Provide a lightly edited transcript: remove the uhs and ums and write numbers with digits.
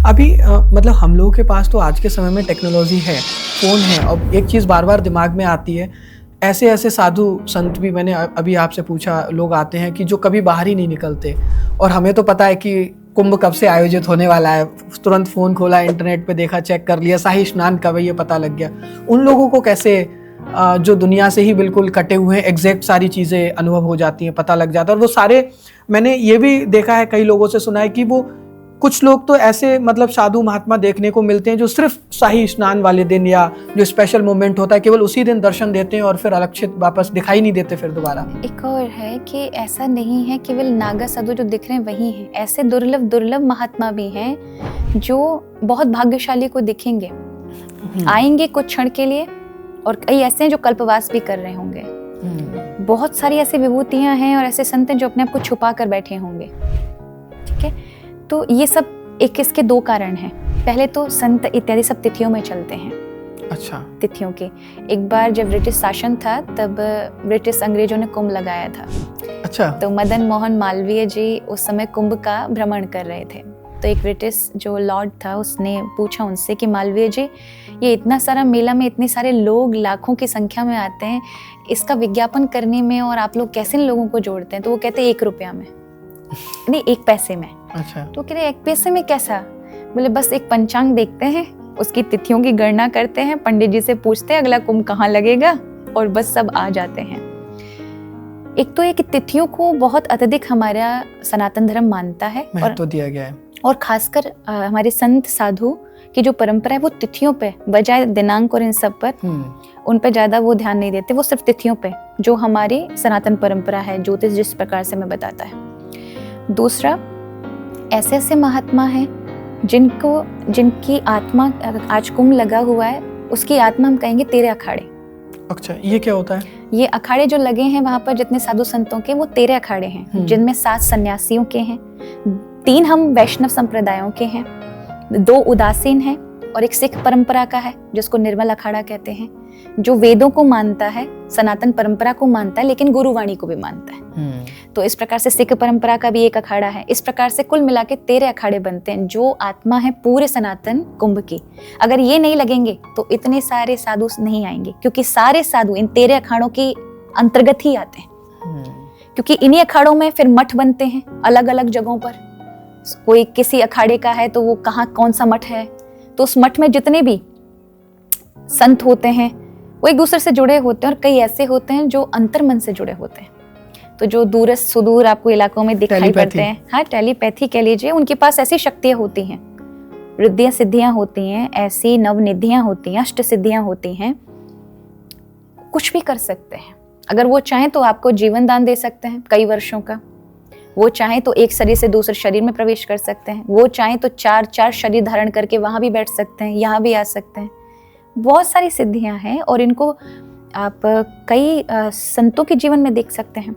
अभी मतलब हम लोगों के पास तो आज के समय में टेक्नोलॉजी है, फ़ोन है। अब एक चीज़ बार-बार दिमाग में आती है, ऐसे-ऐसे साधु संत भी मैंने अभी आपसे पूछा, लोग आते हैं कि जो कभी बाहर ही नहीं निकलते और हमें तो पता है कि कुंभ कब से आयोजित होने वाला है। तुरंत फ़ोन खोला, इंटरनेट पे देखा, चेक कर लिया, शाही स्नान कब है ये पता लग गया। उन लोगों को कैसे जो दुनिया से ही बिल्कुल कटे हुए हैं, एग्ज़ैक्ट सारी चीज़ें अनुभव हो जाती हैं, पता लग जाता है और वो सारे मैंने ये भी देखा है, कई लोगों से सुना है कि वो कुछ लोग तो ऐसे मतलब साधु महात्मा देखने को मिलते हैं जो सिर्फ शाही स्नान वाले दिन या जो स्पेशल मोमेंट होता है केवल उसी दिन दर्शन देते हैं और फिर अलक्षित वापस दिखाई नहीं देते फिर दोबारा। एक और है कि ऐसा नहीं है केवल नागा साधु जो दिख रहे हैं वही हैं, ऐसे दुर्लभ दुर्लभ महात्मा भी हैं जो बहुत भाग्यशाली को दिखेंगे, आएंगे कुछ क्षण के लिए, और कई ऐसे हैं जो कल्पवास भी कर रहे होंगे। बहुत सारी ऐसी विभूतियां हैं और ऐसे संत हैं जो अपने आप को छुपा कर बैठे होंगे। ठीक है, तो ये सब एक इसके दो कारण हैं। पहले तो संत इत्यादि सब तिथियों में चलते हैं। अच्छा, तिथियों के एक बार जब ब्रिटिश शासन था तब ब्रिटिश अंग्रेजों ने कुंभ लगाया था। अच्छा, तो मदन मोहन मालवीय जी उस समय कुंभ का भ्रमण कर रहे थे। तो एक ब्रिटिश जो लॉर्ड था उसने पूछा उनसे कि मालवीय जी, ये इतना सारा मेला में इतने सारे लोग लाखों की संख्या में आते हैं, इसका विज्ञापन करने में और आप लोग कैसे इन लोगों को जोड़ते हैं? तो वो कहते हैं 1 रुपया में, नहीं 1 पैसे में। अच्छा, तो कह रहे 1 पैसे में कैसा? बोले बस एक पंचांग देखते हैं, उसकी तिथियों की गणना करते हैं, पंडित जी से पूछते हैं अगला कुंभ कहाँ लगेगा और बस सब आ जाते हैं। एक तो ये कि तिथियों को बहुत अत्यधिक हमारा सनातन धर्म मानता है महत्व दिया गया है और खासकर हमारे संत साधु की जो परंपरा है वो तिथियों पे बजाय दिनांक और इन सब पर उन पे ज्यादा वो ध्यान नहीं देते, वो सिर्फ तिथियों पे जो हमारी सनातन परंपरा है, ज्योतिष जिस प्रकार से हमें बताता है। दूसरा, ऐसे ऐसे महात्मा हैं जिनकी आत्मा आज कुंभ लगा हुआ है, उसकी आत्मा हम कहेंगे 13 अखाड़े। अच्छा, ये क्या होता है? ये अखाड़े जो लगे हैं वहां पर जितने साधु संतों के वो 13 अखाड़े हैं, जिनमें 7 सन्यासियों के हैं, 3 हम वैष्णव संप्रदायों के हैं, 2 उदासीन हैं और एक सिख परंपरा का है जिसको निर्मल अखाड़ा कहते हैं, जो वेदों को मानता है, सनातन परंपरा को मानता है, लेकिन गुरुवाणी को भी मानता है। तो इस प्रकार से सिख परंपरा का भी एक अखाड़ा है। इस प्रकार से कुल मिला के 13 अखाड़े बनते हैं जो आत्मा है पूरे सनातन कुंभ की। अगर ये नहीं लगेंगे तो इतने सारे साधु नहीं आएंगे, क्योंकि सारे साधु इन 13 अखाड़ों के अंतर्गत ही आते हैं। क्योंकि इन्हीं अखाड़ों में फिर मठ बनते हैं अलग अलग जगहों पर। कोई किसी अखाड़े का है तो वो कहाँ कौन सा मठ है, तो उस मठ में जितने भी संत होते हैं वो एक दूसरे से जुड़े होते हैं, और कई ऐसे होते हैं जो अंतर्मन से जुड़े होते हैं। तो जो दूरस्थ सुदूर आपको इलाकों में दिखाई पड़ते हैं, हाँ टेलीपैथी कह लीजिए, उनके पास ऐसी शक्तियां होती हैं, रिद्धियां सिद्धियां होती हैं, ऐसी नवनिधियां होती हैं, अष्ट सिद्धियां होती हैं, कुछ भी कर सकते हैं। अगर वो चाहें तो आपको जीवन दान दे सकते हैं कई वर्षों का, वो चाहें तो एक शरीर से दूसरे शरीर में प्रवेश कर सकते हैं, वो चाहें तो 4 शरीर धारण करके वहां भी बैठ सकते हैं, यहाँ भी आ सकते हैं। बहुत सारी सिद्धियां हैं और इनको आप कई संतों के जीवन में देख सकते हैं।